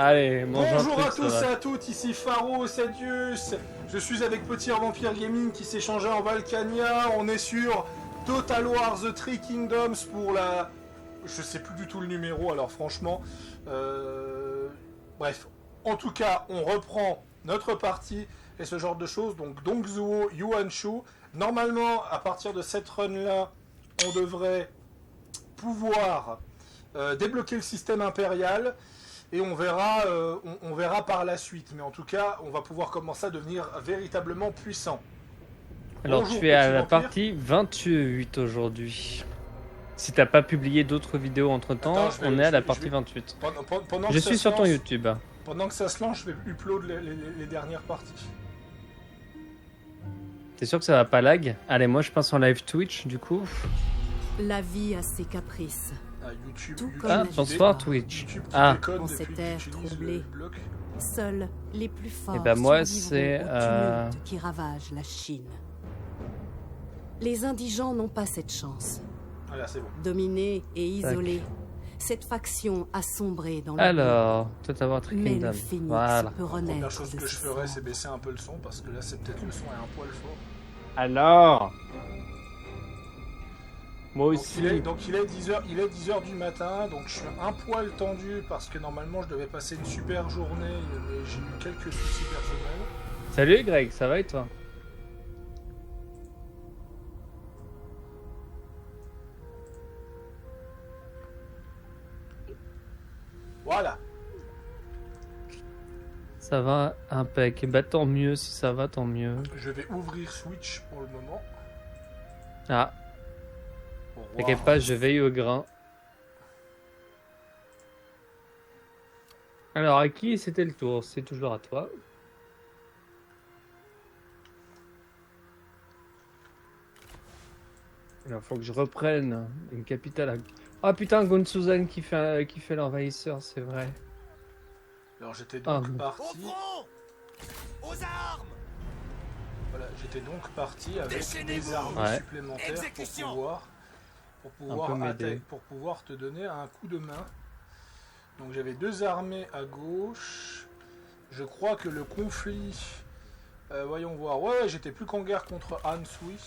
Allez, mange un Bonjour truc, à ça tous et va. à toutes, ici Pharos Adius. Je suis avec Petit Vampire Gaming qui s'est changé en Valkania. On est sur Total War The Three Kingdoms pour la... Je sais plus du tout le numéro, alors franchement... Bref, en tout cas, on reprend notre partie et ce genre de choses. Donc Dongzuo, Yuan Shu. Normalement, à partir de cette run-là, on devrait pouvoir débloquer le système impérial. Et on verra par la suite. Mais en tout cas, on va pouvoir commencer à devenir véritablement puissant. Alors, Bonjour, tu es à petit la vampire. partie 28 aujourd'hui. Si t'as pas publié d'autres vidéos entre temps, Attends, on est à la partie 28. Pendant Je que ça suis se sur ton lance, YouTube. pendant que ça se lance, je vais upload les dernières parties. T'es sûr que ça va pas lag? Allez, moi je passe en live Twitch du coup. La vie a ses caprices. Ah, YouTube, Tout YouTube, comme Ah, la bonsoir vie. Twitch. YouTube qui Ah, déconne En depuis cette que ère j'utilise troublée. le bloc. Seuls les plus forts Eh ben, moi, survivront c'est, au tumulte qui ravage la Chine. Les indigents n'ont pas cette chance. Voilà, c'est bon. Dominés et isolés, cette faction a sombré dans le alors, Total War Three Mais Kingdom. le phénix Voilà. peut La première renaître chose de que je ses ferais, c'est cendres. baisser un peu le son, parce que là, c'est peut-être le son est un poil fort. Alors, moi Donc aussi. il est 10h du matin, donc je suis un poil tendu parce que normalement je devais passer une super journée, mais j'ai eu quelques soucis personnels. Salut Greg, ça va et toi? Voilà. Ça va impec. Bah tant mieux si ça va, tant mieux. Je vais ouvrir Switch pour le moment. Ah, Pour voir. t'inquiète pas, je veille au grain. Alors, à qui c'était le tour? C'est toujours à toi. Il faut que je reprenne une capitale. Ah putain, Gonzuzan qui fait l'envahisseur, c'est vrai. Alors j'étais Ah, donc bon. parti. Aux armes! Voilà, j'étais donc parti avec Déchaînez-vous. des armes Ouais. supplémentaires Exécution. pour Un pouvoir peu m'aider. pour pouvoir te donner un coup de main. Donc j'avais deux armées à gauche. Je crois que le conflit, voyons voir. Ouais, j'étais plus qu'en guerre contre Hansui.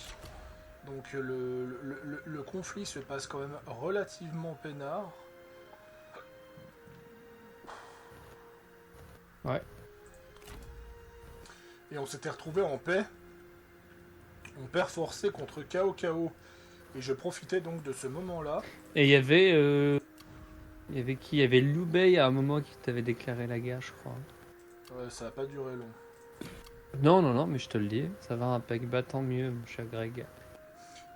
Donc le conflit se passe quand même relativement peinard. Ouais. Et on s'était retrouvé en paix. On perd forcé contre Kao Kao. Et je profitais donc de ce moment-là. Et il y avait qui? Il y avait Liu Bei à un moment qui t'avait déclaré la guerre, je crois. Ça n'a pas duré long. Non, non, non, mais je te le dis, ça va impec. Bah tant mieux, mon cher Greg.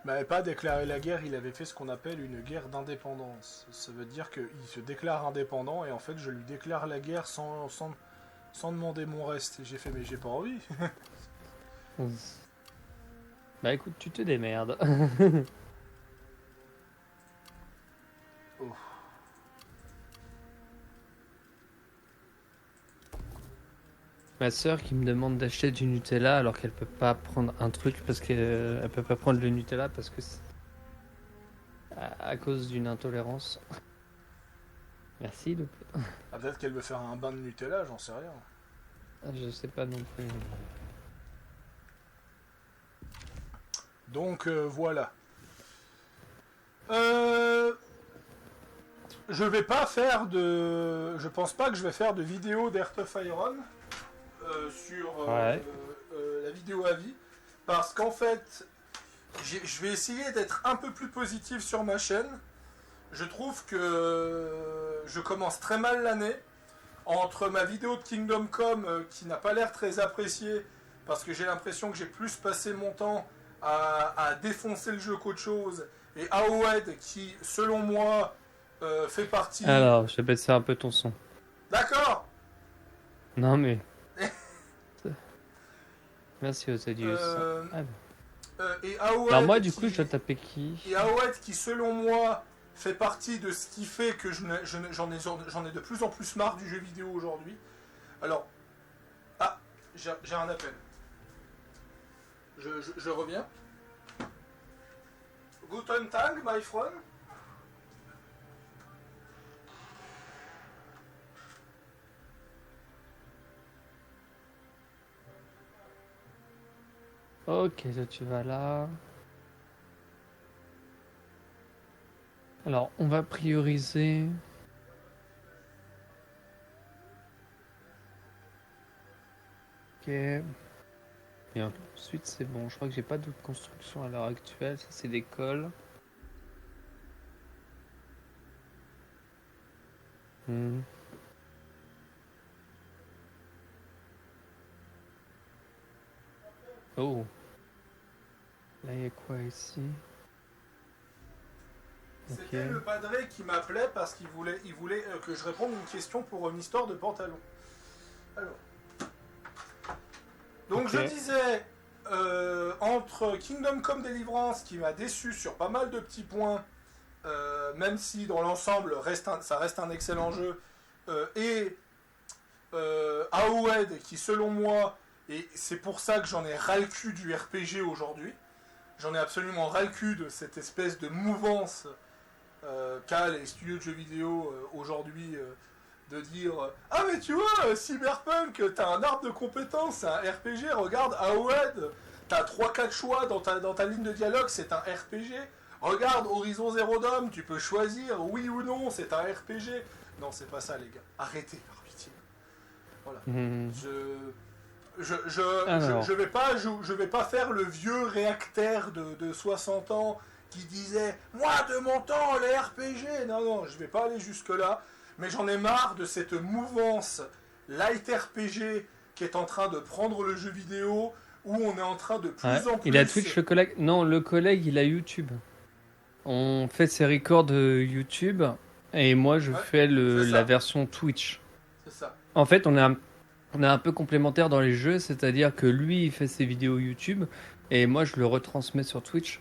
Il m'avait pas déclaré la guerre, il avait fait ce qu'on appelle une guerre d'indépendance. Ça veut dire qu'il se déclare indépendant et en fait je lui déclare la guerre sans demander mon reste. Et j'ai fait mais j'ai pas envie. Bah écoute, tu te démerdes. Oh. Ma sœur qui me demande d'acheter du Nutella alors qu'elle peut pas prendre un truc parce qu'elle peut pas prendre le Nutella parce que c'est à cause d'une intolérance. Merci Loup. Ah, peut-être qu'elle veut faire un bain de Nutella, j'en sais rien. Je sais pas non plus. Donc voilà. Je vais pas faire de... Je pense pas que je vais faire de vidéo d'Earth of Iron sur Ouais. la vidéo à vie. Parce qu'en fait, je vais essayer d'être un peu plus positif sur ma chaîne. Je trouve que je commence très mal l'année. Entre ma vidéo de Kingdom Come qui n'a pas l'air très appréciée, parce que j'ai l'impression que j'ai plus passé mon temps à défoncer le jeu qu'autre chose, et AOED qui, selon moi, fait partie... Alors, je vais baisser un peu ton son. D'accord. Non mais. Merci Osadius. Et AOED Alors moi du qui- coup je dois taper qui? Et AOED qui, selon moi, fait partie de ce qui fait que j'en ai de plus en plus marre du jeu vidéo aujourd'hui. Alors... Ah, j'ai un appel. Je reviens. Guten Tag, my friend. Ok, toi tu vas là. Alors, on va prioriser. Ok. Et ensuite, c'est bon. Je crois que j'ai pas d'autres constructions à l'heure actuelle. Ça, c'est l'école. Hmm. Oh. Là, il y a quoi ici? Ok. C'était le padré qui m'appelait parce qu'il voulait que je réponde à une question pour une histoire de pantalon. Alors. Donc Ok. je disais, entre Kingdom Come Deliverance qui m'a déçu sur pas mal de petits points, même si dans l'ensemble ça reste un excellent jeu, et AOED qui selon moi, et c'est pour ça que j'en ai ras le cul du RPG aujourd'hui, j'en ai absolument ras le cul de cette espèce de mouvance qu'a les studios de jeux vidéo aujourd'hui, de dire ah mais tu vois, Cyberpunk, t'as un arbre de compétences, c'est un RPG, regarde AOED, t'as 3-4 choix dans ta ligne de dialogue, c'est un RPG. Regarde Horizon Zero Dawn, tu peux choisir oui ou non, c'est un RPG. Non, c'est pas ça les gars, arrêtez par pitié. Voilà. Hmm. Je vais pas faire le vieux réactaire de 60 ans qui disait moi de mon temps les RPG. Non, je vais pas aller jusque là, mais j'en ai marre de cette mouvance light RPG qui est en train de prendre le jeu vidéo, où on est en train de plus Ouais. en plus. Il a Twitch, le collègue. Non, le collègue, il a YouTube. On fait ses records YouTube et moi je Ouais, fais c'est ça. la version Twitch. C'est ça. En fait, on est un peu complémentaires dans les jeux, c'est-à-dire que lui il fait ses vidéos YouTube et moi je le retransmets sur Twitch.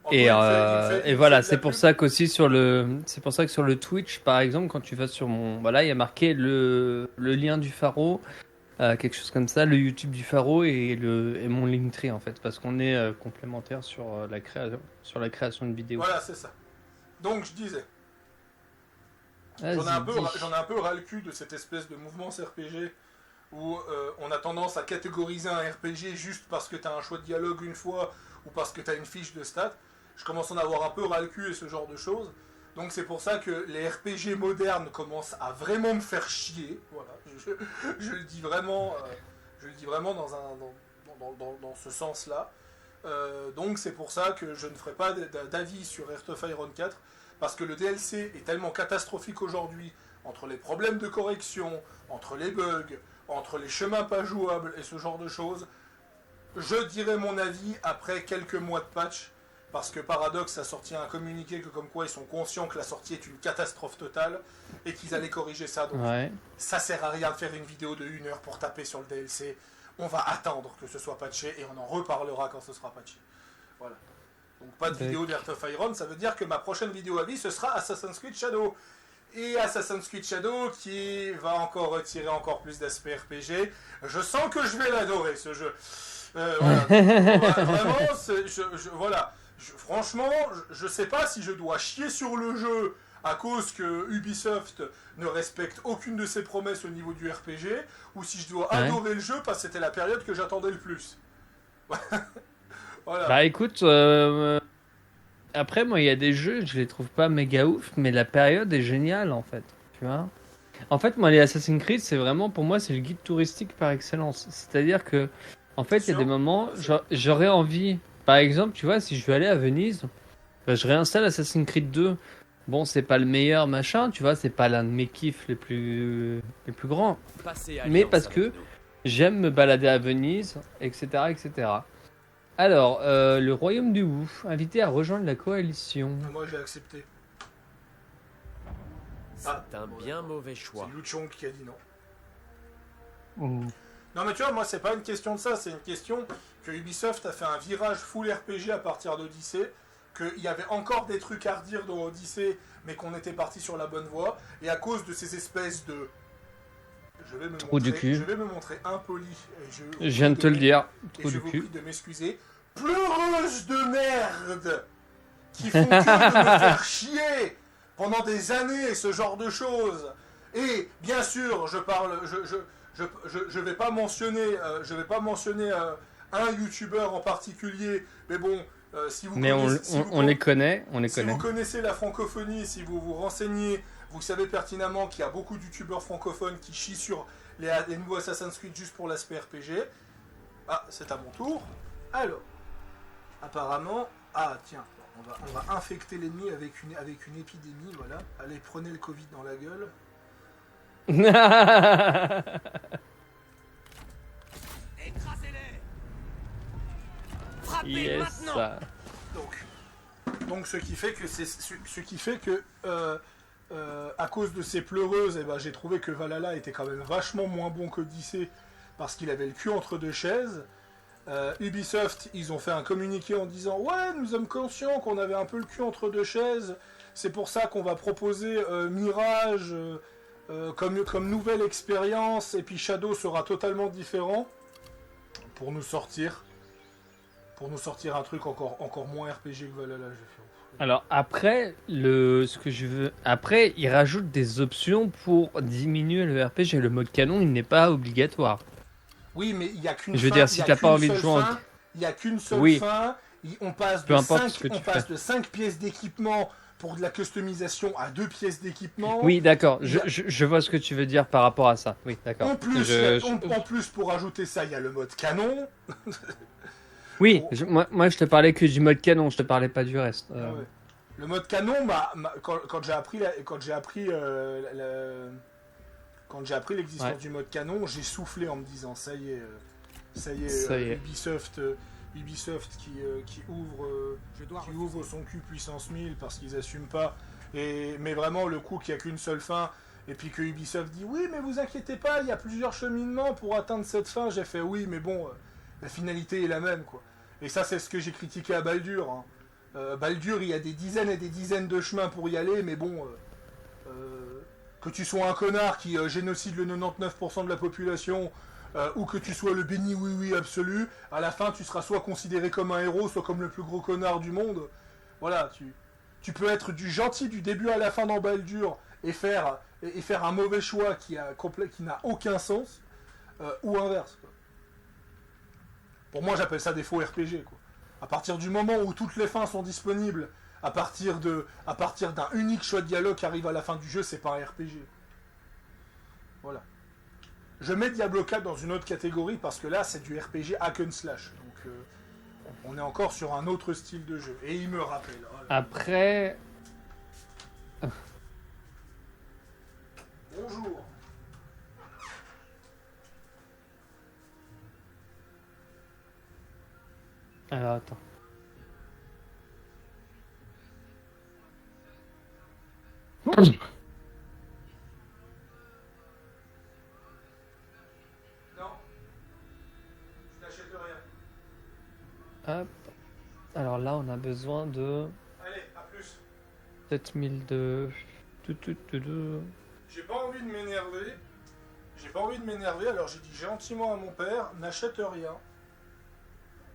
En Et, gros, il fait voilà, de la c'est pour pub. ça qu'aussi c'est pour ça que sur le Twitch, par exemple, quand tu vas sur voilà, il y a marqué le lien du Pharo, quelque chose comme ça, le YouTube du Pharo et mon Linktree en fait, parce qu'on est complémentaires sur la création de vidéos. Voilà, c'est ça. Donc je disais, Vas-y, j'en ai un peu dis. ras le cul de cette espèce de mouvement RPG où on a tendance à catégoriser un RPG juste parce que t'as un choix de dialogue une fois ou parce que t'as une fiche de stats. Je commence à en avoir un peu ras le cul et ce genre de choses. Donc c'est pour ça que les RPG modernes commencent à vraiment me faire chier. Voilà, je le dis vraiment, dans ce sens-là. Donc c'est pour ça que je ne ferai pas d'avis sur Heart of Iron 4, parce que le DLC est tellement catastrophique aujourd'hui, entre les problèmes de correction, entre les bugs, entre les chemins pas jouables et ce genre de choses. Je dirai mon avis après quelques mois de patch, parce que Paradox a sorti un communiqué que comme quoi ils sont conscients que la sortie est une catastrophe totale et qu'ils allaient corriger ça. Donc Ouais. ça sert à rien de faire une vidéo de 1 heure pour taper sur le DLC. On va attendre que ce soit patché et on en reparlera quand ce sera patché. Voilà. Donc pas de vidéo d'Heart of Iron, ça veut dire que ma prochaine vidéo à vie ce sera Assassin's Creed Shadow. Et Assassin's Creed Shadow qui va encore retirer encore plus d'aspect RPG. Je sens que je vais l'adorer ce jeu. Voilà. Vraiment, voilà. Franchement, je sais pas si je dois chier sur le jeu à cause que Ubisoft ne respecte aucune de ses promesses au niveau du RPG, ou si je dois adorer le jeu parce que c'était la période que j'attendais le plus. Voilà. Bah écoute, après moi il y a des jeux, je les trouve pas méga ouf, mais la période est géniale en fait, tu vois. En fait moi les Assassin's Creed c'est vraiment pour moi c'est le guide touristique par excellence. C'est-à-dire que en fait il y a des moments j'aurais envie, par exemple tu vois si je veux aller à Venise, bah, je réinstalle Assassin's Creed 2. Bon c'est pas le meilleur machin, tu vois, c'est pas l'un de mes kiffs les plus grands, mais parce que j'aime me balader à Venise, etc. etc. Alors, le royaume du Wu, invité à rejoindre la coalition. Moi j'ai accepté. C'est un bien mauvais choix. C'est Liu Chong qui a dit non. Non mais tu vois, moi c'est pas une question de ça, c'est une question que Ubisoft a fait un virage full RPG à partir d'Odyssey, qu'il y avait encore des trucs à redire dans Odyssey, mais qu'on était parti sur la bonne voie, et à cause de ces espèces de... Je vais me montrer impoli. Je viens de te le dire. Et Trou je du vous cul. prie de m'excuser. Pleureuse de merde qui font que de me faire chier pendant des années, ce genre de choses. Et bien sûr, je vais pas mentionner un youtubeur en particulier, mais bon, si vous Mais on les connaît, si vous connaissez la francophonie, si vous vous renseignez, vous savez pertinemment qu'il y a beaucoup de youtubeurs francophones qui chient sur les nouveaux Assassin's Creed juste pour l'aspect RPG. Ah, c'est à mon tour. Alors, apparemment... Ah, tiens, on va infecter l'ennemi avec une épidémie, voilà. Allez, prenez le Covid dans la gueule. Écrasez-les. Frappez Yes, maintenant. ça. Donc ce qui fait que à cause de ces pleureuses, eh ben, j'ai trouvé que Valhalla était quand même vachement moins bon qu'Odyssey parce qu'il avait le cul entre deux chaises. Ubisoft, ils ont fait un communiqué en disant ouais, nous sommes conscients qu'on avait un peu le cul entre deux chaises, c'est pour ça qu'on va proposer Mirage comme nouvelle expérience, et puis Shadow sera totalement différent pour nous sortir un truc encore moins RPG que Valhalla. Alors après, après, ils rajoutent des options pour diminuer le RPG. Le mode canon, il n'est pas obligatoire. Oui, mais il n'y a qu'une Je veux dire, si t'as pas envie de jouer en... Il n'y a qu'une seule Oui. fin. On passe Peu importe ce que tu passe de 5 pièces d'équipement pour de la customisation à 2 pièces d'équipement. Oui, d'accord. Je vois ce que tu veux dire par rapport à ça. Oui, d'accord. En plus, pour ajouter ça, il y a le mode canon. Oui, moi, je te parlais que du mode canon. Je te parlais pas du reste. Ah ouais. Le mode canon, quand j'ai appris l'existence du mode canon, j'ai soufflé en me disant ça y est. Ubisoft qui ouvre son cul puissance 1000 parce qu'ils assument pas. Mais vraiment le coup qu'il n'y a qu'une seule fin, et puis que Ubisoft dit oui, mais vous inquiétez pas, il y a plusieurs cheminements pour atteindre cette fin. J'ai fait oui, mais bon, la finalité est la même, quoi. Et ça, c'est ce que j'ai critiqué à Baldur. Hein. Baldur, il y a des dizaines et des dizaines de chemins pour y aller, mais bon, que tu sois un connard qui génocide le 99% de la population, ou que tu sois le béni oui absolu, à la fin, tu seras soit considéré comme un héros, soit comme le plus gros connard du monde. Voilà, tu peux être du gentil du début à la fin dans Baldur et faire un mauvais choix qui n'a aucun sens, ou inverse, quoi. Pour moi, j'appelle ça des faux RPG, quoi. À partir du moment où toutes les fins sont disponibles, à partir d'un unique choix de dialogue qui arrive à la fin du jeu, c'est pas un RPG. Voilà. Je mets Diablo 4 dans une autre catégorie parce que là, c'est du RPG hack and slash. Donc, on est encore sur un autre style de jeu. Et il me rappelle. Oh là. Après... Bonjour. Alors, attends. Non. Je n'achète rien. Hop. Alors là, on a besoin de Allez, à plus. 7000 de... J'ai pas envie de m'énerver. Alors j'ai dit gentiment à mon père, n'achète rien.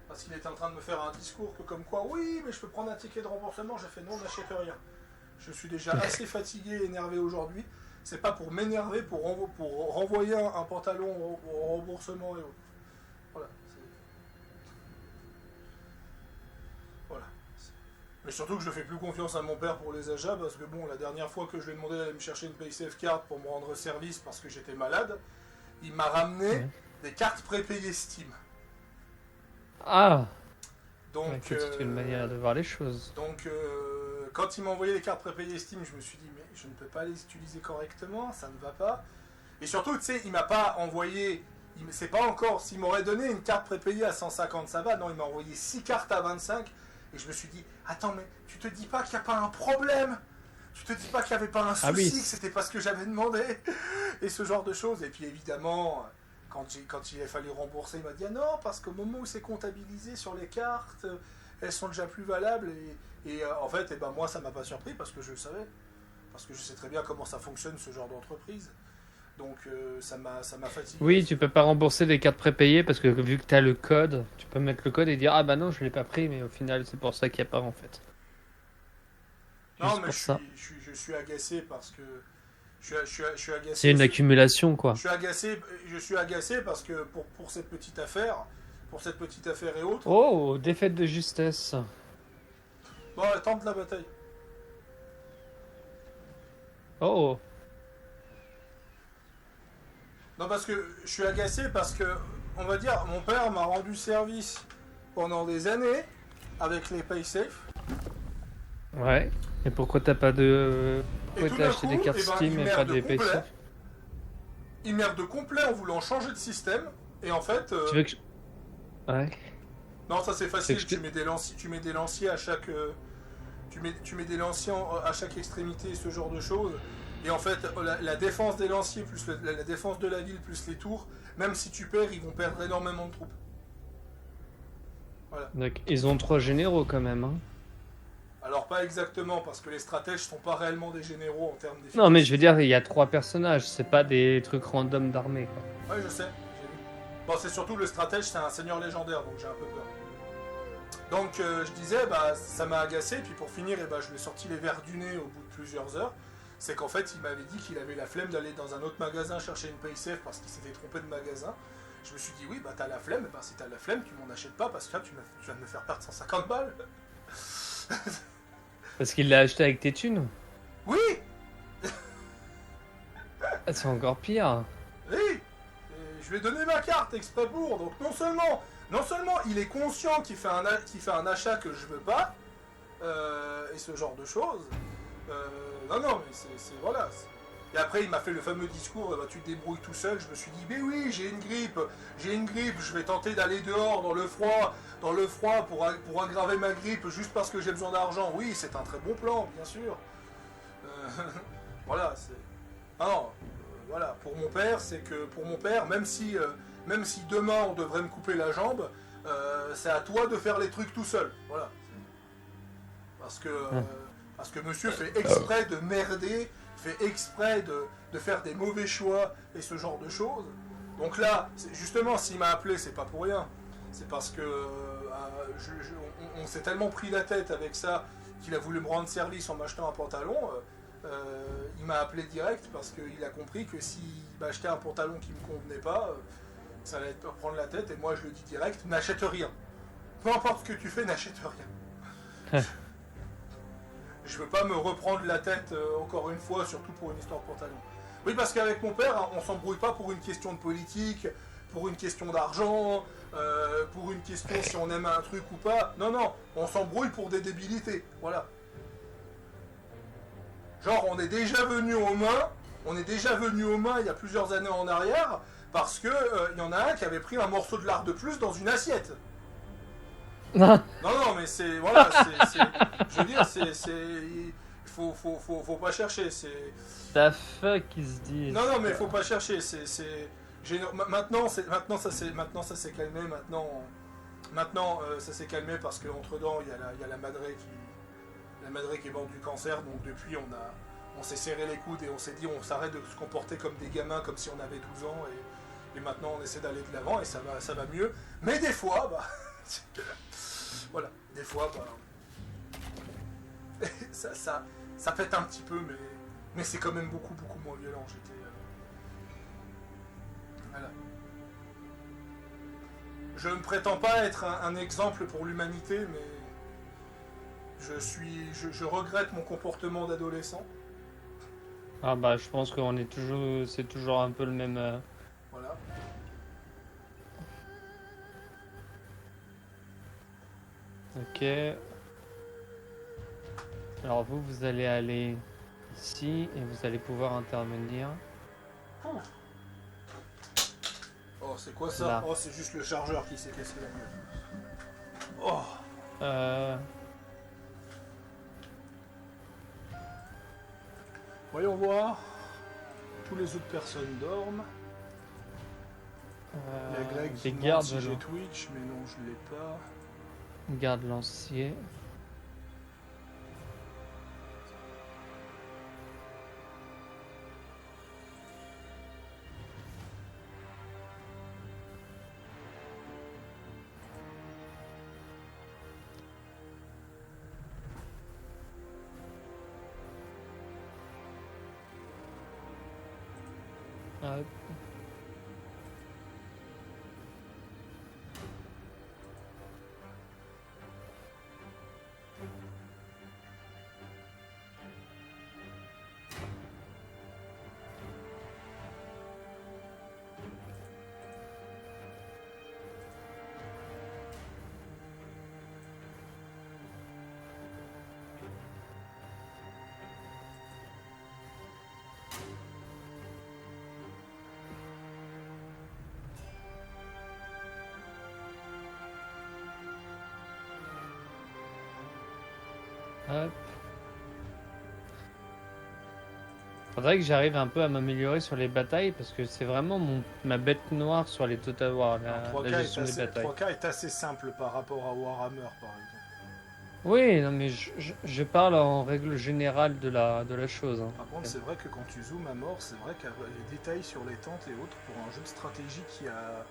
Parce qu'il était en train de me faire un discours que comme quoi, oui, mais je peux prendre un ticket de remboursement. J'ai fait non, n'achète rien. Je suis déjà assez fatigué et énervé aujourd'hui. C'est pas pour m'énerver, pour renvoyer un pantalon au remboursement et autres. Voilà. Voilà. Mais surtout que je fais plus confiance à mon père pour les achats, parce que bon, la dernière fois que je lui ai demandé d'aller me chercher une PaySafe card pour me rendre service parce que j'étais malade, il m'a ramené des cartes prépayées Steam. Ah. Donc, C'est une manière de voir les choses. Donc, quand il m'a envoyé les cartes prépayées Steam, je me suis dit, mais je ne peux pas les utiliser correctement, ça ne va pas. Et surtout, tu sais, il m'a pas envoyé... C'est pas encore... S'il m'aurait donné une carte prépayée à 150, ça va. Non, il m'a envoyé 6 cartes à 25. Et je me suis dit, attends, mais tu te dis pas qu'il n'y a pas un problème? Tu te dis pas qu'il n'y avait pas un souci, oui. que c'était pas ce que j'avais demandé? Et ce genre de choses. Et puis évidemment... Quand il a fallu rembourser, il m'a dit ah non, parce qu'au moment où c'est comptabilisé sur les cartes, elles sont déjà plus valables. Et en fait, moi, ça m'a pas surpris parce que je le savais. Parce que je sais très bien comment ça fonctionne, ce genre d'entreprise. Donc ça m'a fatigué. Oui, tu peux pas rembourser des cartes prépayées parce que vu que tu as le code, tu peux mettre le code et dire ah bah non, je l'ai pas pris, mais au final, c'est pour ça qu'il n'y a pas en fait. Non, Juste mais pour je suis agacé parce que... Je suis agacé. C'est une accumulation, quoi. Je suis agacé parce que pour cette petite affaire, pour cette petite affaire et autres. Oh, défaite de justesse. Bon, tente la bataille. Oh, Non, parce que je suis agacé parce que, on va dire, mon père m'a rendu service pendant des années avec les PaySafe. ouais. Et pourquoi t'as pas de... Et Pourquoi tout t'as d'un acheté coup, des cartes eh ben, Steam il et pas merde des complet. PaySafe? Il merde complet en voulant changer de système. Et en fait... Tu veux que je... Ouais. Non, ça c'est facile, que je te- tu mets des lanciers à chaque... tu mets des lanciers à chaque extrémité et ce genre de choses. Et en fait, la défense des lanciers, plus la défense de la ville, plus les tours, même si tu perds, ils vont perdre énormément de troupes. Voilà. Donc, ils ont 3 généraux quand même, hein. Alors pas exactement, parce que les stratèges sont pas réellement des généraux en termes d'efficacité. Non, mais je veux dire, il y a 3 personnages, c'est pas des trucs random d'armée, quoi. Ouais, je sais, j'ai vu. Bon, c'est surtout le stratège, c'est un seigneur légendaire, donc j'ai un peu peur. Donc je disais, bah ça m'a agacé, puis pour finir, eh ben, je lui ai sorti les verres du nez au bout de plusieurs heures. C'est qu'en fait, il m'avait dit qu'il avait la flemme d'aller dans un autre magasin chercher une PaySafe parce qu'il s'était trompé de magasin. Je me suis dit, oui, bah t'as la flemme, bah si t'as la flemme, tu m'en achètes pas parce que là, tu vas me faire perdre 150 balles. Parce qu'il l'a acheté avec tes thunes. Oui, Ah, c'est encore pire. oui. Et je lui ai donné ma carte exprès pour. Donc non seulement il est conscient qu'il fait un achat que je veux pas, et ce genre de choses. Non, mais c'est voilà. Et après, il m'a fait le fameux discours, bah, tu te débrouilles tout seul. Je me suis dit, mais oui, j'ai une grippe, je vais tenter d'aller dehors dans le froid pour aggraver ma grippe juste parce que j'ai besoin d'argent. Oui, c'est un très bon plan, bien sûr. Voilà, c'est... Ah non, voilà, pour mon père, c'est que pour mon père, même si demain on devrait me couper la jambe, c'est à toi de faire les trucs tout seul. Voilà. Parce que monsieur fait exprès de merder, fait exprès de faire des mauvais choix et ce genre de choses. Donc là, justement, s'il m'a appelé, c'est pas pour rien. C'est parce que on s'est tellement pris la tête avec ça qu'il a voulu me rendre service en m'achetant un pantalon. Il m'a appelé direct parce qu'il a compris que s'il m'achetait un pantalon qui me convenait pas, ça allait prendre la tête. Et moi, je le dis direct, n'achète rien. Peu importe ce que tu fais, n'achète rien. Je veux pas me reprendre la tête encore une fois, surtout pour une histoire de pantalon. Oui, parce qu'avec mon père, on s'embrouille pas pour une question de politique, pour une question d'argent, pour une question si on aime un truc ou pas. Non, on s'embrouille pour des débilités. Voilà. Genre, on est déjà venu aux mains il y a plusieurs années en arrière, parce que il y en a un qui avait pris un morceau de lard de plus dans une assiette. Non, mais c'est... Voilà, je veux dire, il faut pas chercher, c'est... The fuck ils se disent. Non, mais il faut pas chercher, Maintenant, ça s'est calmé, maintenant, ça s'est calmé parce qu'entre-temps, il y a la madré qui est morte du cancer, donc depuis, on s'est serré les coudes et on s'est dit, on s'arrête de se comporter comme des gamins, comme si on avait 12 ans, et maintenant, on essaie d'aller de l'avant, et ça va mieux. Mais des fois, bah... Voilà, des fois, bah, ça pète un petit peu, mais c'est quand même beaucoup moins violent. Voilà. Je ne prétends pas être un exemple pour l'humanité, mais je regrette mon comportement d'adolescent. Ah bah je pense qu'on est toujours... C'est toujours un peu le même... Voilà. Ok. Alors vous allez aller ici et vous allez pouvoir intervenir. Oh, c'est quoi ça? Là. Oh, c'est juste le chargeur qui s'est cassé la gueule. Oh. Voyons voir. Tous les autres personnes dorment. Il y a Greg qui des demande gardes, si j'ai là. Twitch, mais non, je l'ai pas. Garde lancier. Hop. Hop. Faudrait que j'arrive un peu à m'améliorer sur les batailles parce que c'est vraiment ma bête noire sur les Total War, la 3K, gestion des batailles. 3K est assez simple par rapport à Warhammer par exemple. Oui, non mais je parle en règle générale de la chose. Hein. Par contre, c'est vrai que quand tu zoomes à mort, c'est vrai que les détails sur les tentes et autres pour un jeu de stratégie qui a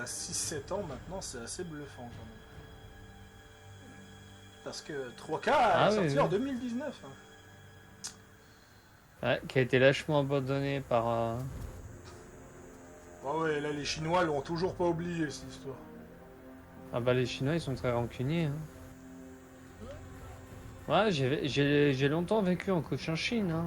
6-7 ans maintenant, c'est assez bluffant quand même. Parce que 3K est sorti en 2019. Hein. Ouais, qui a été lâchement abandonné par... Ah ouais, là les Chinois l'ont toujours pas oublié cette histoire. Ah bah les Chinois ils sont très rancuniers. Hein. Ouais, j'ai longtemps vécu en Cochinchine. Hein.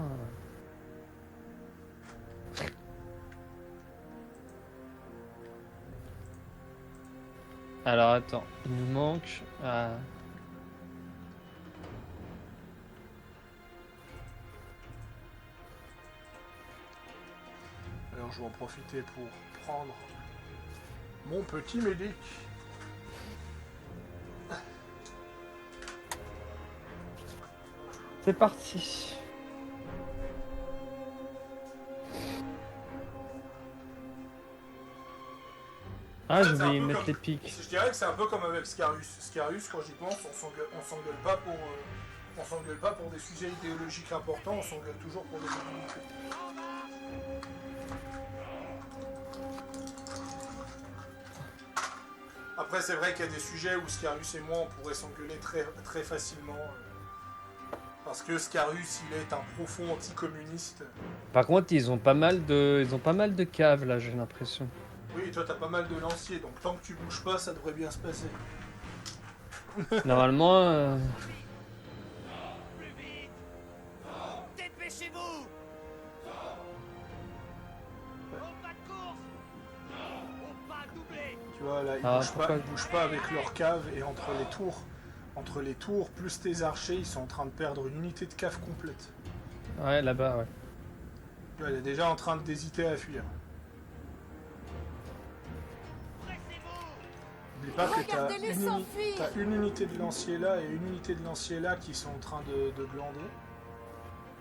Alors attends, il nous manque... Alors je vais en profiter pour prendre mon petit médic. C'est parti. Ah, je vais y mettre les pics. Je dirais que c'est un peu comme avec Scarus. Scarus, quand j'y pense, on s'engueule pas pour des sujets idéologiques importants, on s'engueule toujours pour des divinités. Après, c'est vrai qu'il y a des sujets où Scarus et moi, on pourrait s'engueuler très, très facilement. Parce que Scarus, il est un profond anticommuniste. Par contre, ils ont pas mal de caves là, j'ai l'impression. Oui, toi, t'as pas mal de lanciers, donc tant que tu bouges pas, ça devrait bien se passer. Normalement... Plus vite. Dépêchez-vous. Au pas de course. Au pas doublé. Tu vois, là, ils bougent pas avec leur cave, et entre les tours, plus tes archers, ils sont en train de perdre une unité de cave complète. Ouais, là-bas, ouais. Tu vois, elle est déjà en train d'hésiter à fuir. N'oublie pas que t'as une unité de lancier là et une unité de lancier là qui sont en train de glander.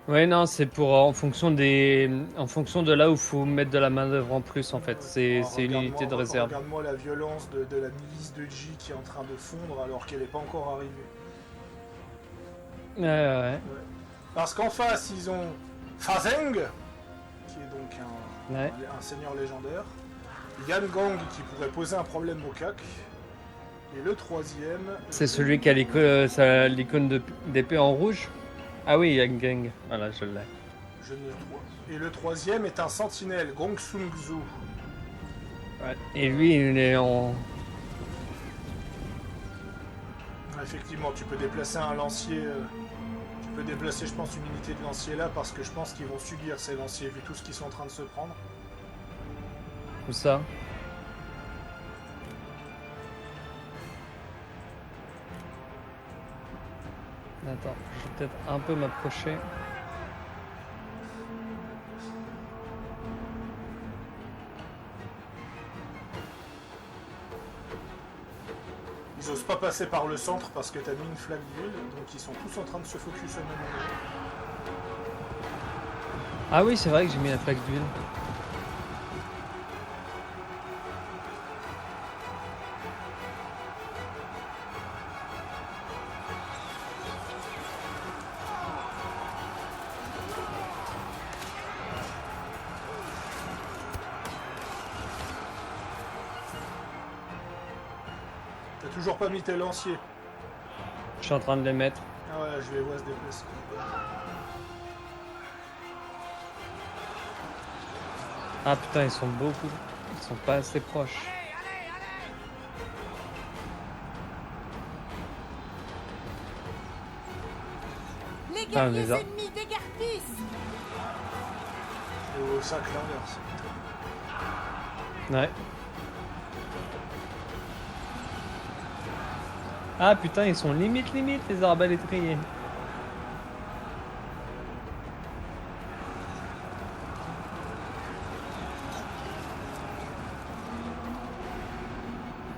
Ouais, non, c'est pour en fonction de là où faut mettre de la main d'œuvre en plus en fait. C'est une unité de réserve. Regarde-moi la violence de la milice de Ji qui est en train de fondre alors qu'elle n'est pas encore arrivée. Ouais. Parce qu'en face, ils ont Fazeng, qui est donc un seigneur légendaire. Yan Gong qui pourrait poser un problème au CAC. Et le troisième... C'est celui qui a l'icône d'épée en rouge. Ah oui, Yang Gang. Voilà, je l'ai. Et le troisième est un sentinelle, Gong Sun Xu. Ouais. Et lui, il est en... Effectivement, tu peux déplacer un lancier... tu peux déplacer, je pense, une unité de lancier là, parce que je pense qu'ils vont subir ces lanciers, vu tout ce qu'ils sont en train de se prendre. Où ça? Attends, je vais peut-être un peu m'approcher. Ils osent pas passer par le centre parce que t'as mis une flaque d'huile, donc ils sont tous en train de se focus au même endroit. Ah oui, c'est vrai que j'ai mis la flaque d'huile. T'as toujours pas mis tes lanciers. Je suis en train de les mettre. Ah ouais, je les vois se déplacer. Ah putain, ils sont beaucoup. Ils sont pas assez proches. Les Ah, on guerriers les a. ennemis déguerpissent. Et au sac l'inverse. Ouais. Ah putain, ils sont limite les arbalétriers.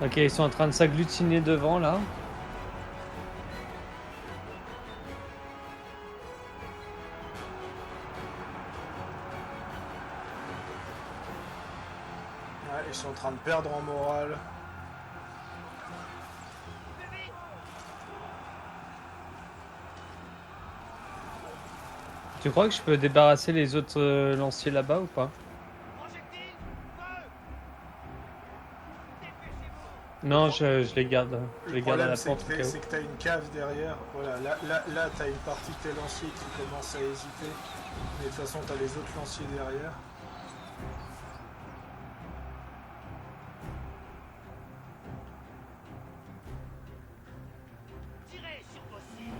Ok, ils sont en train de s'agglutiner devant là. Ouais, ils sont en train de perdre en morale. Plus vite. Tu crois que je peux débarrasser les autres lanciers là-bas ou pas? Projectile. Feu. Dépêchez-vous. Non, je les garde. Je Le les garde à problème, la c'est porte au cas où. que t'as une cave derrière. Voilà, là t'as une partie de tes lanciers qui commence à hésiter. Mais de toute façon, t'as les autres lanciers derrière. Tirez sur vos cibles.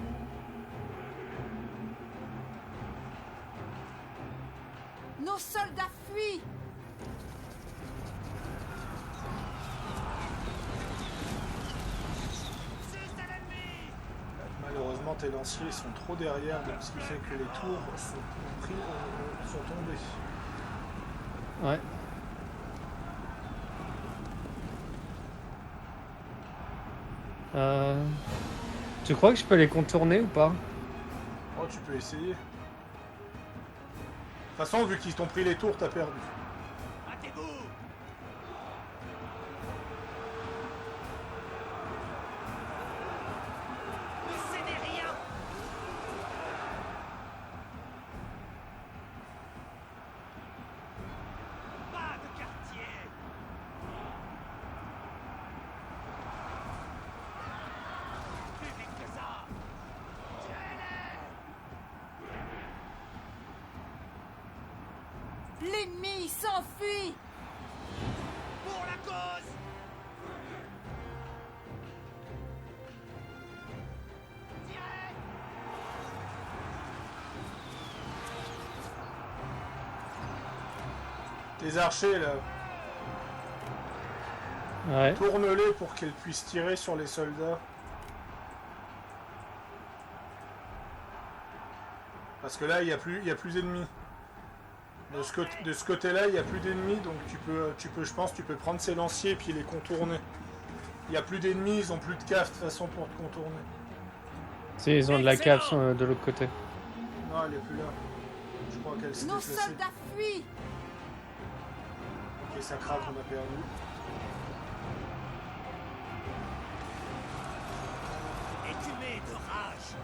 Nos soldats fuient. Juste à l'ennemi. Malheureusement, tes lanciers sont trop derrière, donc ce qui fait que les tours sont tombés. Ouais. Tu crois que je peux les contourner ou pas? Oh, tu peux essayer. De toute façon, vu qu'ils t'ont pris les tours, t'as perdu. Hâtez-vous. Ne cédez rien. Pas de quartier. Plus vite que ça. Tuez-les. L'ennemi s'enfuit. Pour la cause. Tirez. Tes archers, là, Ouais. tourne-les pour qu'ils puissent tirer sur les soldats. Parce que là, il y a plus d'ennemis. De ce côté-là, il n'y a plus d'ennemis, donc je pense, tu peux prendre ces lanciers et puis les contourner. Il n'y a plus d'ennemis, ils ont plus de cave de toute façon pour te contourner. Si, ils ont de la cave de l'autre côté. Non, elle est plus là. Je crois qu'elle s'est Nos déplacée. soldats fuient. Ok, ça craque, on a perdu. Écumé de rage.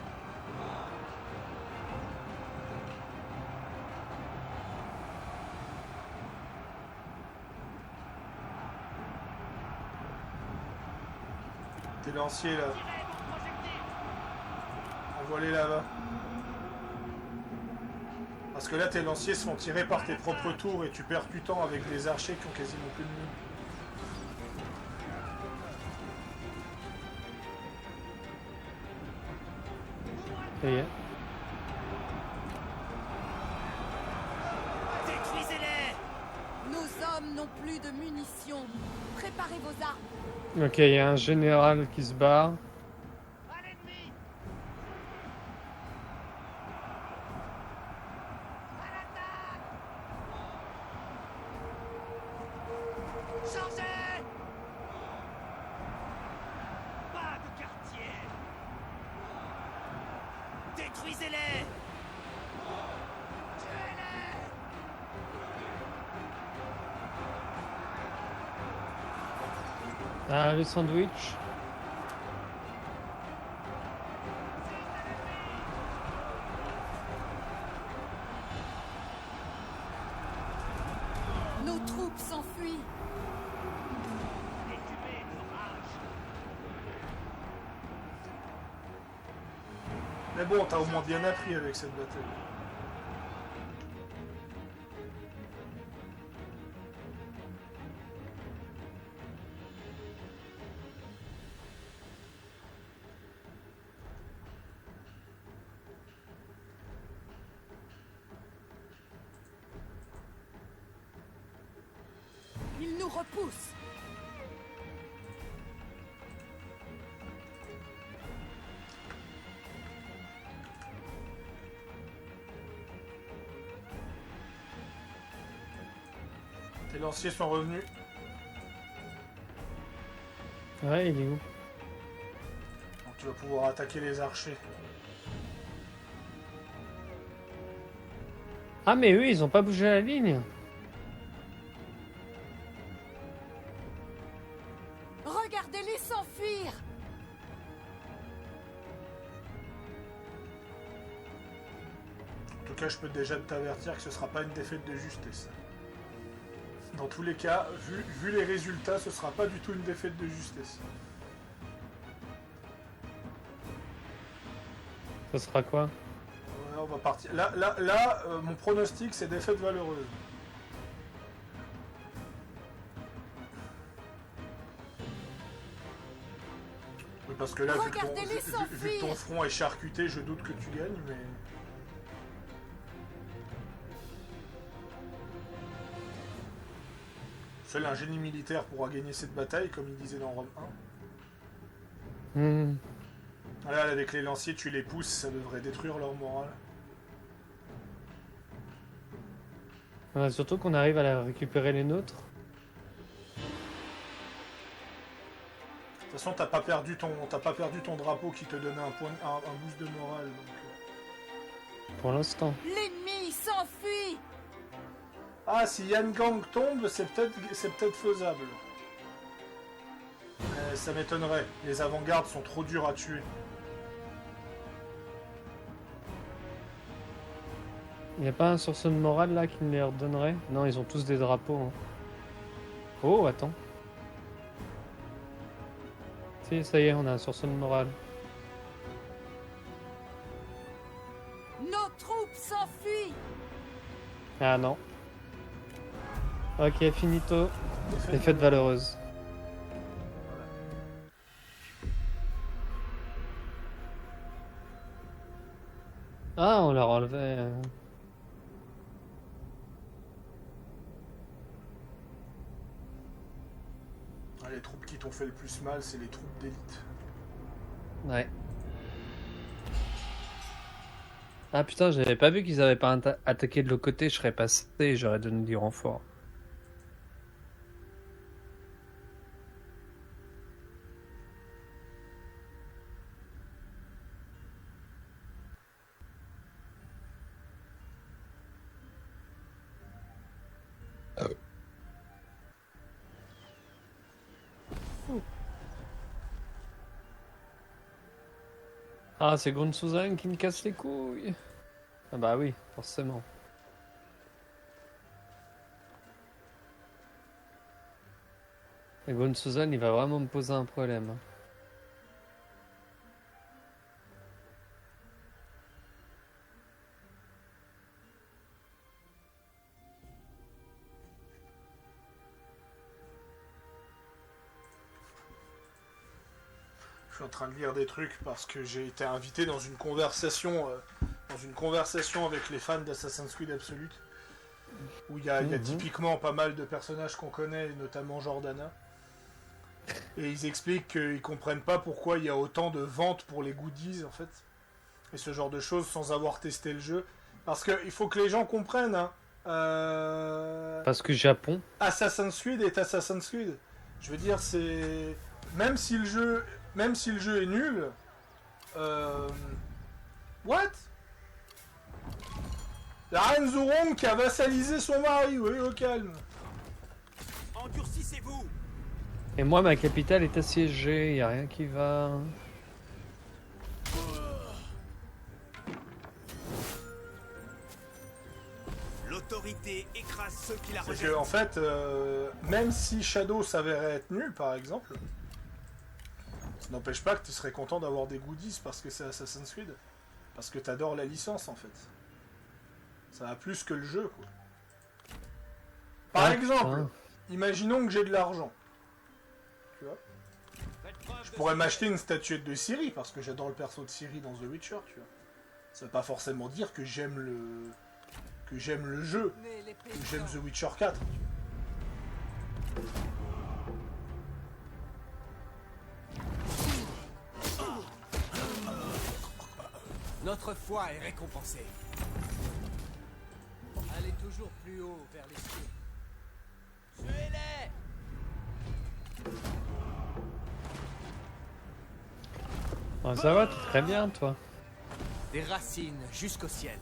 Tes lanciers là, Tirez vos projectiles. envoie-les là-bas. Parce que là, tes lanciers se font tirer par tes propres tours et tu perds du temps avec des archers qui ont quasiment plus de mine. Ça y est. Détruisez-les. Nos hommes n'ont plus de munitions. Préparez vos armes. Ok, il y a un général qui se barre. À l'ennemi. À l'attaque. Chargez. Pas de quartier. Détruisez-les. Tuez-les. Ah, le sandwich. Nos troupes s'enfuient. Écumé de rage. Mais bon, t'as au moins bien appris avec cette bataille. Ils nous repoussent. Tes lanciers sont revenus. Ouais, il est où? Donc tu vas pouvoir attaquer les archers. Ah, mais eux, ils ont pas bougé la ligne. Regardez-les s'enfuir! En tout cas, je peux déjà t'avertir que ce sera pas une défaite de justesse. Dans tous les cas, vu les résultats, ce sera pas du tout une défaite de justesse. Ça sera quoi? Ouais, on va partir. Là, mon pronostic, c'est défaite valeureuse. Oui, parce que là, vu que ton front est charcuté, je doute que tu gagnes, mais... Seul un génie militaire pourra gagner cette bataille, comme il disait dans Rome 1. Là, avec les lanciers, tu les pousses, ça devrait détruire leur morale. Surtout qu'on arrive à récupérer les nôtres. De toute façon, t'as pas perdu ton drapeau qui te donnait un boost de morale. Donc... Pour l'instant. L'ennemi s'enfuit! Ah, si Yan Gang tombe, c'est peut-être faisable. Mais ça m'étonnerait. Les avant-gardes sont trop durs à tuer. Il n'y a pas un sursaut de morale là qui me les redonnerait? Non, ils ont tous des drapeaux. Hein. Oh, attends. Si, ça y est, on a un sursaut de morale. Nos troupes s'enfuient! Ah non. Ok, finito. Défaite valeureuse. Ah, on leur enlevait. Ah, les troupes qui t'ont fait le plus mal, c'est les troupes d'élite. Ouais. Ah putain, j'avais pas vu qu'ils avaient pas attaqué de l'autre côté, je serais passé et j'aurais donné du renfort. Ah, c'est Gun qui me casse les couilles. Ah bah oui, forcément. Et Gun il va vraiment me poser un problème. Je suis en train de lire des trucs parce que j'ai été invité dans une conversation avec les fans d'Assassin's Creed Absolute, où il y a typiquement pas mal de personnages qu'on connaît, notamment Jordana. Et ils expliquent qu'ils comprennent pas pourquoi il y a autant de ventes pour les goodies, en fait, et ce genre de choses sans avoir testé le jeu. Parce qu'il faut que les gens comprennent, hein. Parce que Japon. Assassin's Creed est Assassin's Creed. Je veux dire, c'est... Même si le jeu est nul... What? La reine Zurong qui a vassalisé son mari, oui, au calme. Endurcissez-vous! Et moi, ma capitale est assiégée, y a rien qui va. L'autorité écrase ceux qui la C'est rejettent. que, en fait, même si Shadow s'avérait être nul, par exemple, ça n'empêche pas que tu serais content d'avoir des goodies parce que c'est Assassin's Creed. Parce que t'adores la licence, en fait. Ça va plus que le jeu, quoi. Par exemple, imaginons que j'ai de l'argent. Tu vois? Je pourrais m'acheter une statuette de Ciri, parce que j'adore le perso de Ciri dans The Witcher, tu vois. Ça veut pas forcément dire que j'aime le jeu, que j'aime The Witcher 4. Tu vois. Notre foi est récompensée. Allez toujours plus haut vers les cieux. Tuez-les! Oh, ça va, t'es très bien, toi. Des racines jusqu'au ciel.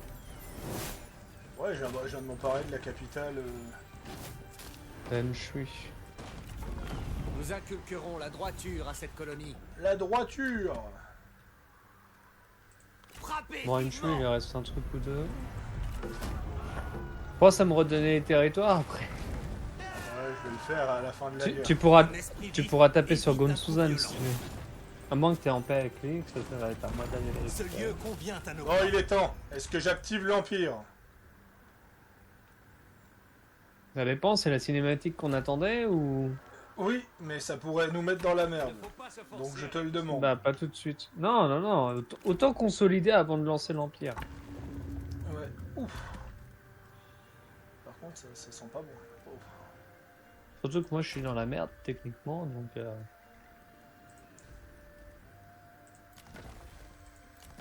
Ouais, je viens de m'emparer de la capitale. Ben, je suis. Nous inculquerons la droiture à cette colonie. La droiture. Frappez Bon, une vivement. il lui reste un truc ou deux. Je pense à me redonner les territoires après. Ouais, je vais le faire à la fin de la guerre. Un esprit Tu vif pourras taper et sur vite à Gonzuzan trop si tu violent. veux. À moins que t'aies en paix avec lui, que ça va être à moi d'aller les Ce récupérer. lieu convient à nos Oh, il est temps. Est-ce que j'active l'Empire? Ça dépend, c'est la cinématique qu'on attendait ou... Oui, mais ça pourrait nous mettre dans la merde. Il ne faut pas se forcer. Donc je te le demande. Bah pas tout de suite. Non, non, non, autant consolider avant de lancer l'Empire. Ouais. Ouf. Par contre, ça sent pas bon. Ouf. Surtout que moi je suis dans la merde techniquement, donc...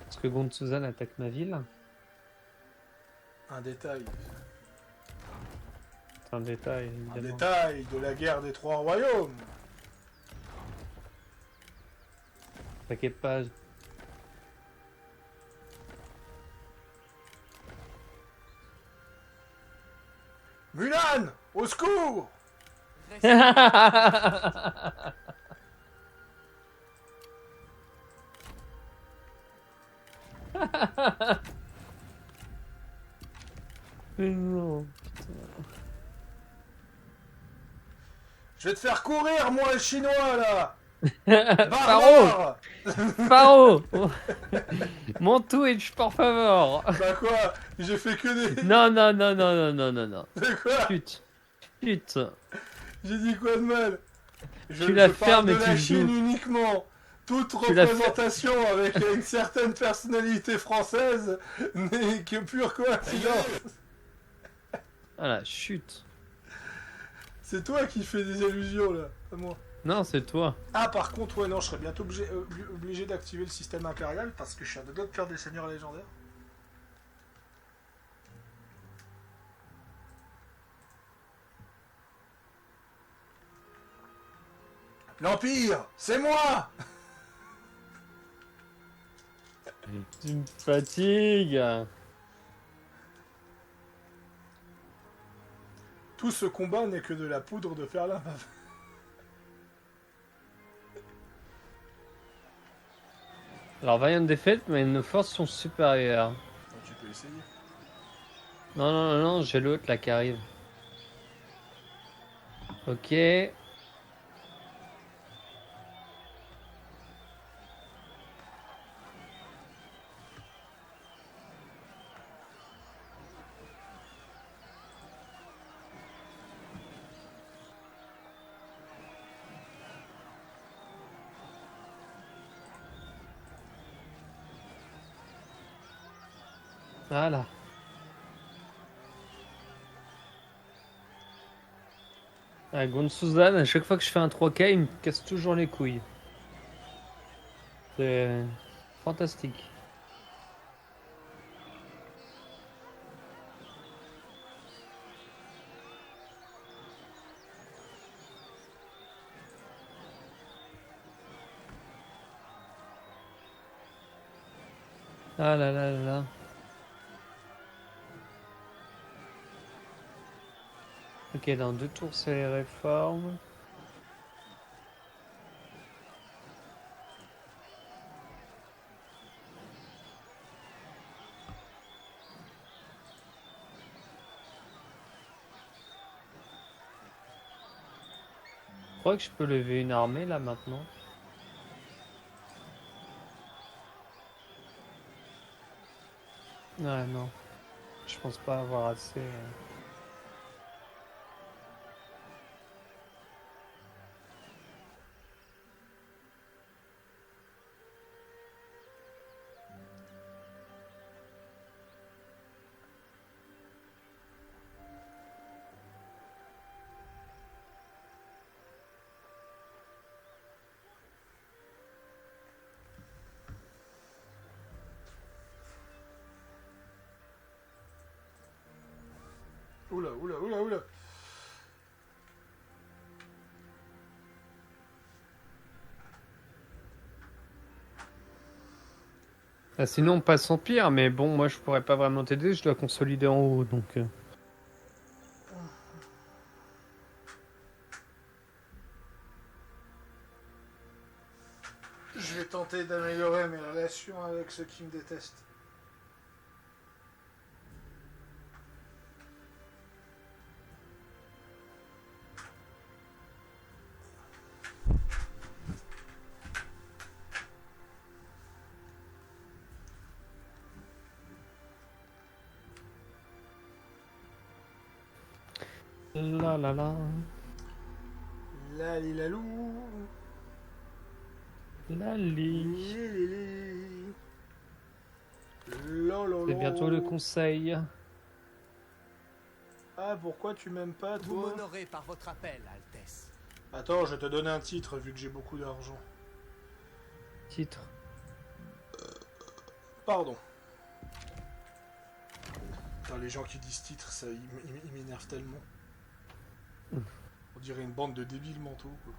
Parce que Gonzuzan attaque ma ville. Un détail. C'est un détail, Un évidemment. détail de la guerre des trois royaumes. T'inquiète pas. Mulan, au secours! Mais non. Je vais te faire courir, moi, le chinois, là! Paro! Barbare! Paro! Montuich, por favor! Bah quoi? J'ai fait que des... Non, non, non, non, non, non, non, non. De quoi? Chut. Chut. J'ai dit quoi de mal? Tu la je parle fermes de et tu la le Chine joues. uniquement. Toute Tu la représentation avec une certaine personnalité française n'est que pure coïncidence. Voilà, chut. C'est toi qui fais des allusions là, pas moi. Non, c'est toi. Ah, par contre, ouais, non, je serais bientôt obligé d'activer le système impérial parce que je suis à deux doigts de faire des seigneurs légendaires. L'Empire, c'est moi! Tu me fatigues. Tout ce combat n'est que de la poudre de Ferlin. Alors, vaillante défaite, mais nos forces sont supérieures. Tu peux essayer. Non, non, non, non, j'ai l'autre là qui arrive. Ok. Voilà. Ah, Gonzuzan, à chaque fois que je fais un 3K, il me casse toujours les couilles. C'est fantastique. Ah là là là là. Ok, dans 2 tours, c'est les réformes. Je crois que je peux lever une armée là maintenant. Ouais, non. Je pense pas avoir assez. Oula, oula, oula, oula. Ah, sinon, on passe en pire, mais bon, moi je pourrais pas vraiment t'aider, je dois consolider en haut donc. Je vais tenter d'améliorer mes relations avec ceux qui me détestent. La la la. La li la lou. Lali. C'est bientôt le conseil. Ah, pourquoi tu m'aimes pas, Vous toi? m'honorez par votre appel, Altesse. Attends, je te donne un titre vu que j'ai beaucoup d'argent. Titre. Pardon. Putain, les gens qui disent titre, ça, ils m'énervent tellement. On dirait une bande de débiles mentaux, quoi.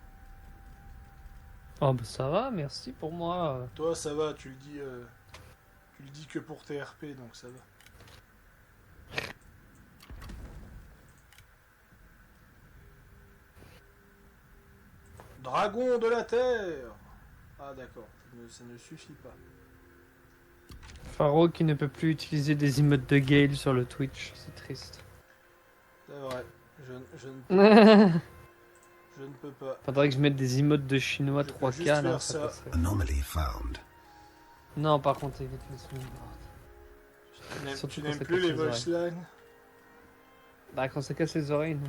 Oh bah ça va, merci pour moi. Toi, ça va, tu le dis que pour TRP, donc ça va. Dragon de la Terre. Ah d'accord, ça ne suffit pas. Pharaoh qui ne peut plus utiliser des emotes de Gale sur le Twitch, c'est triste. C'est vrai, je ne peux pas. Faudrait que je mette des emotes de chinois Je peux 3K juste là, faire ça ça. passerait. Anomaly found. Non, par contre, évite les soundboards. Surtout Tu quand n'aimes ça plus casse les les voice lines? Bah, quand ça casse les oreilles, non.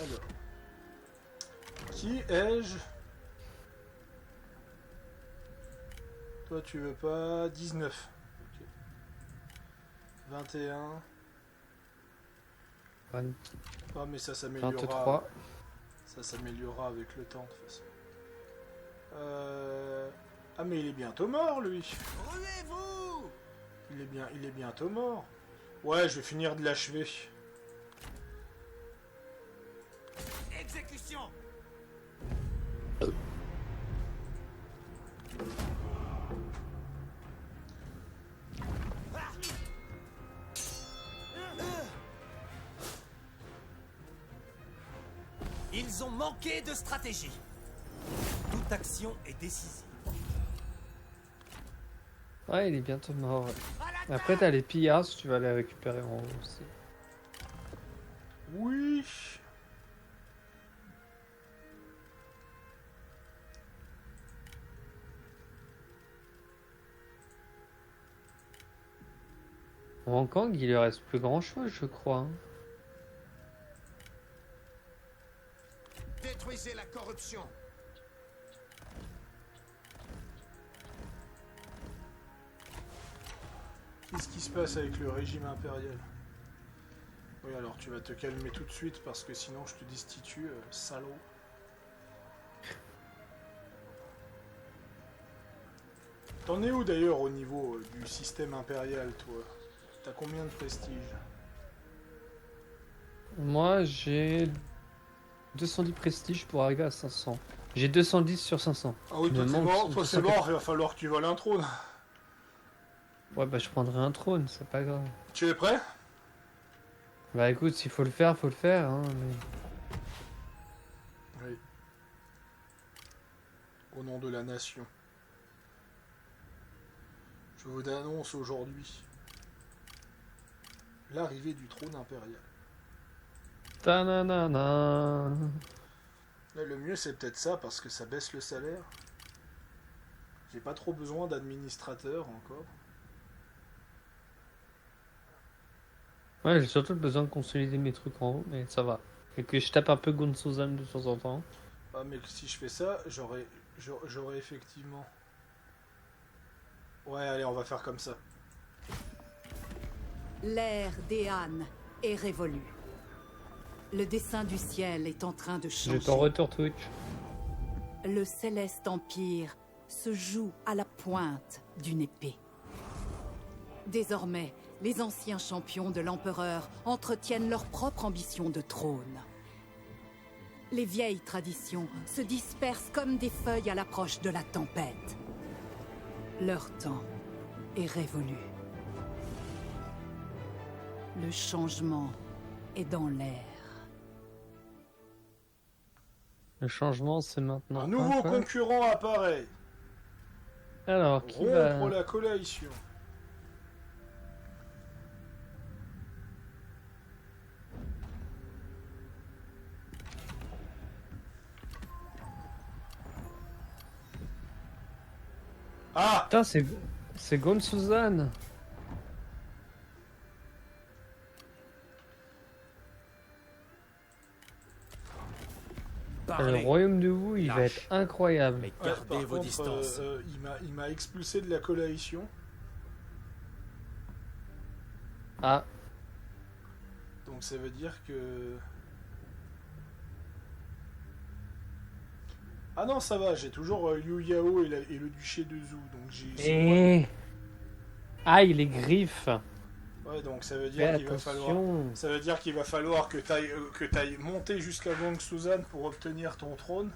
Alors. Qui ai-je? Toi tu veux pas 19. Ok. 21. Ah mais ça s'améliorera. 23. Ça s'améliorera avec le temps de toute façon. Ah mais il est bientôt mort lui. Ruez-vous! Il est bientôt mort. Ouais, je vais finir de l'achever. Exécution! Ils ont manqué de stratégie. Toute action est décisive. Ouais, il est bientôt mort. Après, t'as les pillards si tu vas les récupérer en haut aussi. Oui. En Hong Kong, il lui reste plus grand chose, je crois. Hein. Détruisez la corruption. Qu'est-ce qui se passe avec le régime impérial? Oui, alors tu vas te calmer tout de suite parce que sinon je te destitue, salaud. T'en es où d'ailleurs au niveau du système impérial, toi? T'as combien de prestige? Moi, j'ai 210 prestige pour arriver à 500. J'ai 210 sur 500. Ah oui, Il toi me c'est manque mort, toi, c'est 280. mort, il va falloir que tu voles un trône. Ouais, bah je prendrai un trône, c'est pas grave. Tu es prêt? Bah écoute, s'il faut le faire, faut le faire. Hein, mais... Oui. Au nom de la nation. Je vous annonce aujourd'hui l'arrivée du trône impérial. Ta-na-na-na. Là, le mieux c'est peut-être ça parce que ça baisse le salaire. J'ai pas trop besoin d'administrateur encore. Ouais, j'ai surtout besoin de consolider mes trucs en haut, mais ça va. Et que je tape un peu Gonzozan de temps en temps. Ah mais si je fais ça, j'aurais effectivement... Ouais, allez, on va faire comme ça. L'ère d'Ean est révolue. Le dessin du ciel est en train de J'ai changer. ton retour Twitch. Le céleste empire se joue à la pointe d'une épée. Désormais, les anciens champions de l'empereur entretiennent leur propre ambition de trône. Les vieilles traditions se dispersent comme des feuilles à l'approche de la tempête. Leur temps est révolu. Le changement est dans l'air. Le changement, c'est maintenant. Un nouveau Quoi concurrent apparaît. Alors, qui va... Rompre la coalition. Ah! Putain, c'est Gone Suzanne. Le Parlez, royaume de vous, il va Lâche. être incroyable. mais Ouais, gardez par vos contre, distances. il m'a expulsé de la coalition. Ah, Donc ça veut dire que... Ah non, ça va, j'ai toujours Liu Yao et le duché de Zhou. Donc et... Aïe, les griffes. Ouais, donc ça veut Fais dire qu'il va falloir... attention. Ça veut dire qu'il va falloir que t'ailles monter jusqu'à Gong Suzanne pour obtenir ton trône.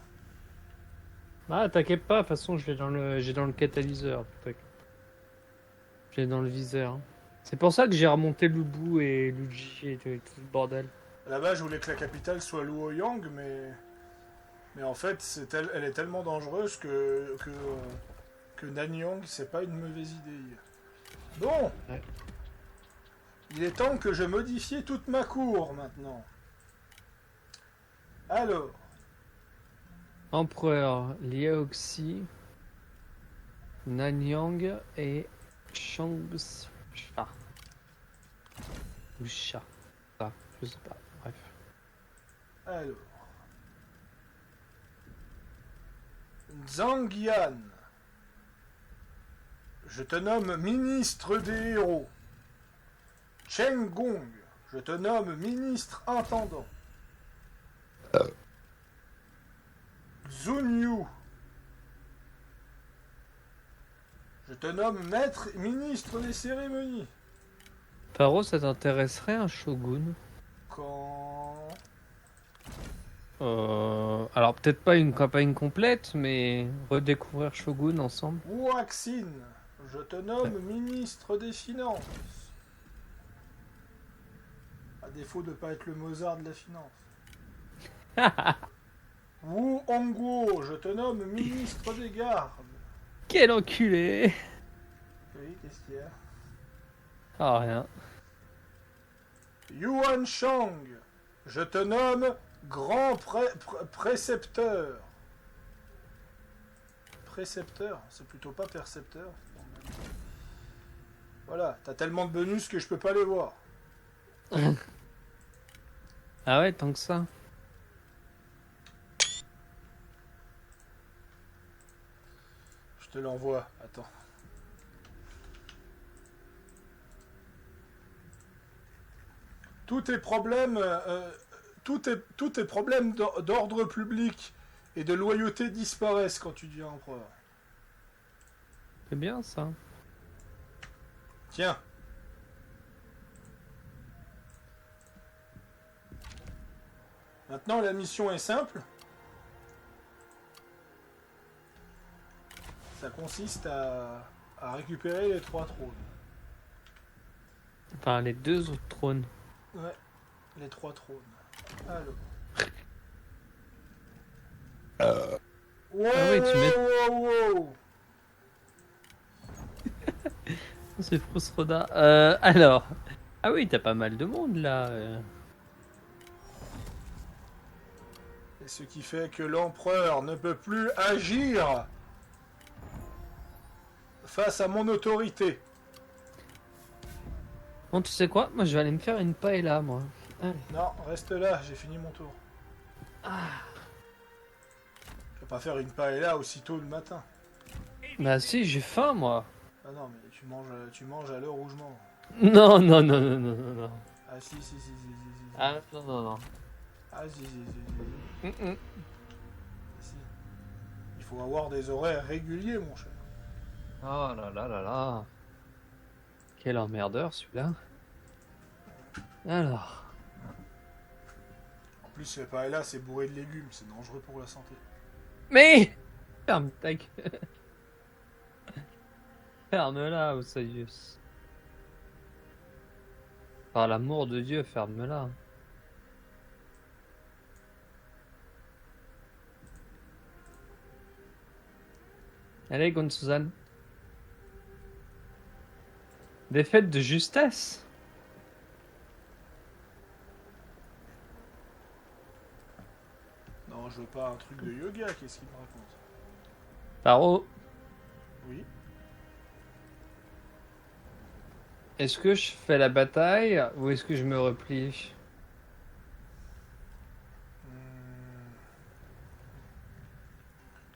Ah, t'inquiète pas, de toute façon, j'ai dans le catalyseur. Je l'ai dans le viseur. C'est pour ça que j'ai remonté Lubu et Luigi et tout le bordel. Là-bas, je voulais que la capitale soit Luoyang, mais en fait, elle est tellement dangereuse que Nanyang, c'est pas une mauvaise idée. Bon, Ouais. il est temps que je modifie toute ma cour maintenant. Alors, Empereur Liaoxi, Nanyang et Changsha. Ou Sha. Ah, je sais pas. Bref. alors. Zhang Yan, je te nomme ministre des héros. Cheng Gong, je te nomme ministre intendant. Zun Yu, je te nomme maître ministre des cérémonies. Paro, ça t'intéresserait un shogun? Quand... Alors peut-être pas une campagne complète, mais redécouvrir Shogun ensemble. Waxin, je te nomme ministre des Finances. À défaut de pas être le Mozart de la finance. Wu Hongguo, je te nomme ministre des Gardes. Quel enculé! Oui, qu'est-ce qu'il y a? Ah, rien. Yuan Shang, je te nomme grand précepteur. Précepteur, c'est plutôt pas percepteur. Voilà, t'as tellement de bonus que je peux pas les voir. Ah ouais, tant que ça. Je te l'envoie, attends. Tous tes problèmes, tous tes problèmes d'ordre public et de loyauté disparaissent quand tu deviens empereur. C'est bien ça. Tiens. Maintenant, la mission est simple. Ça consiste à récupérer les 3 trônes. Enfin, les 2 autres trônes. Ouais, les 3 trônes. Alors. Wow, Ah oui, tu mets- wow, wow. C'est Frusroda. Alors. Ah oui, t'as pas mal de monde là. Et ce qui fait que l'empereur ne peut plus agir face à mon autorité. Bon, tu sais quoi? Moi, je vais aller me faire une paella, moi. Allez. Non, reste là, j'ai fini mon tour. Je vais pas faire une paella aussitôt le matin. Bah si, j'ai faim, moi. Ah non, mais tu manges à l'heure où je mange. Non, non, non, non, non, non, non. Ah si, si, si, si, si, si. Ah non, non, non. Ah si, si, si, si, Mm-mm. si. Il faut avoir des horaires réguliers, mon cher. Oh là là là là. Quel emmerdeur celui-là. Alors. En plus, la paella, c'est bourré de légumes, c'est dangereux pour la santé. Mais ferme ta gueule. Ferme-la, Osiris. Par l'amour de Dieu, ferme-la. Allez, Gon-Suzanne. Défaite de justesse. Non, je veux pas un truc de yoga, qu'est-ce qu'il me raconte? Paro, Oui. est-ce que je fais la bataille ou est-ce que je me replie?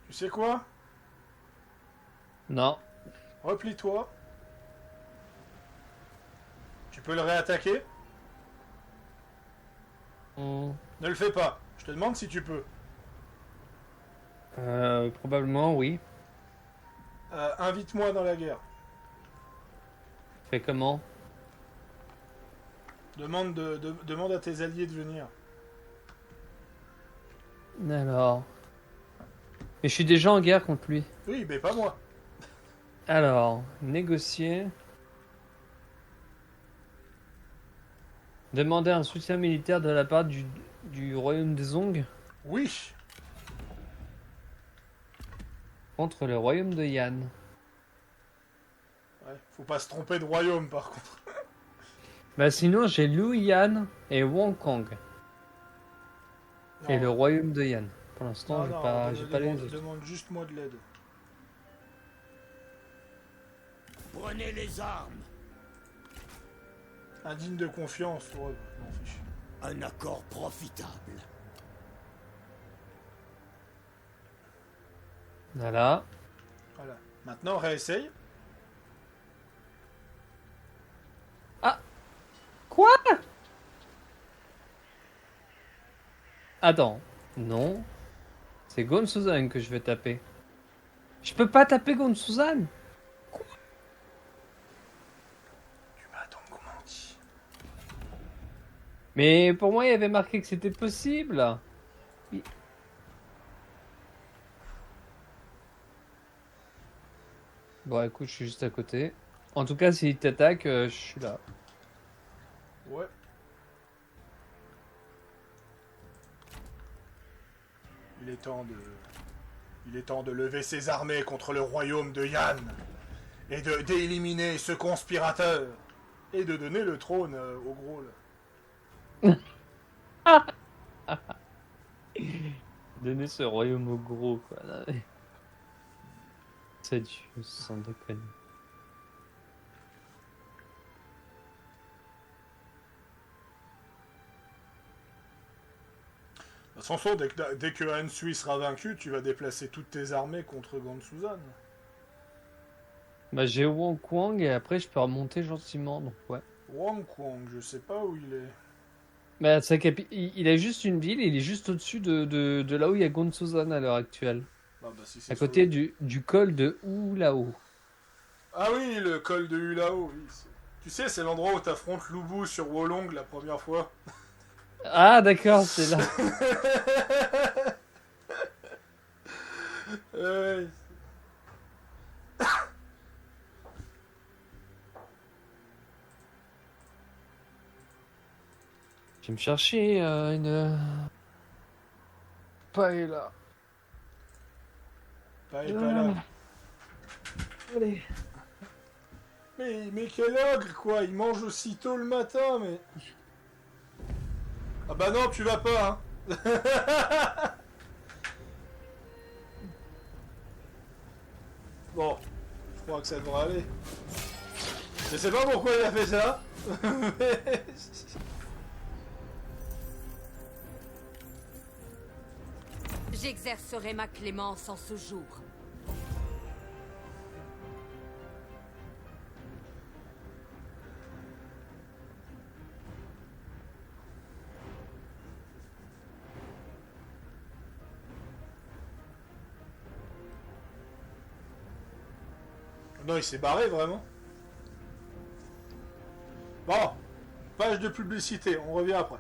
Tu sais quoi? Non. Replie-toi. Tu peux le réattaquer? Hmm. Ne le fais pas. Je te demande si tu peux. Probablement, oui. Invite-moi dans la guerre. Fais comment? Demande à tes alliés de venir. Alors. Mais je suis déjà en guerre contre lui. Oui, mais pas moi. Alors, négocier. Demander un soutien militaire de la part du royaume des Ong Oui. contre le royaume de Yan. Ouais, faut pas se tromper de royaume par contre. Bah sinon j'ai Liu Yan et Wang Kong. Et Non. le royaume de Yan. Pour l'instant, Non, j'ai pas les autres. demande juste moi de l'aide. Prenez les armes. Indigne de confiance, ouais, je m'en fiche. Un accord profitable. Voilà. Voilà. Maintenant, réessaye. Quoi? Attends. Non. C'est Gon-Suzanne que je vais taper. Je peux pas taper Gon-Suzanne. Tu m'as donc menti. Mais pour moi, il y avait marqué que c'était possible. Bon, écoute, je suis juste à côté. En tout cas, s'il t'attaque, je suis là. Ouais. Il est temps de lever ses armées contre le royaume de Yan et d'éliminer ce conspirateur et de donner le trône au gros là. Donner ce royaume au gros, quoi. Là. C'est Dieu, sans déconner. De toute façon, dès que Han Sui sera vaincu, tu vas déplacer toutes tes armées contre Gon-Suzanne. Bah, j'ai Wang Kwang et après, je peux remonter gentiment, donc ouais. Wang Kwang, je sais pas où il est. Bah, il a juste une ville, il est juste au-dessus de là où il y a Gon-Suzanne à l'heure actuelle. Ah bah, si c'est À côté sur- du col de Oulao. Ah oui, le col de Hulao, oui. Tu sais, c'est l'endroit où t'affrontes Lubu sur Wolong la première fois. Ah, d'accord, c'est là. Ouais. Je vais me chercher une paella. Pas là. Allez. Mais quel ogre, quoi. Il mange aussitôt le matin, mais... Ah bah non, tu vas pas, hein. Bon, je crois que ça devrait aller. Je sais pas pourquoi il a fait ça. mais- J'exercerai ma clémence en ce jour. Non, il s'est barré, vraiment. Bon, page de publicité, on revient après.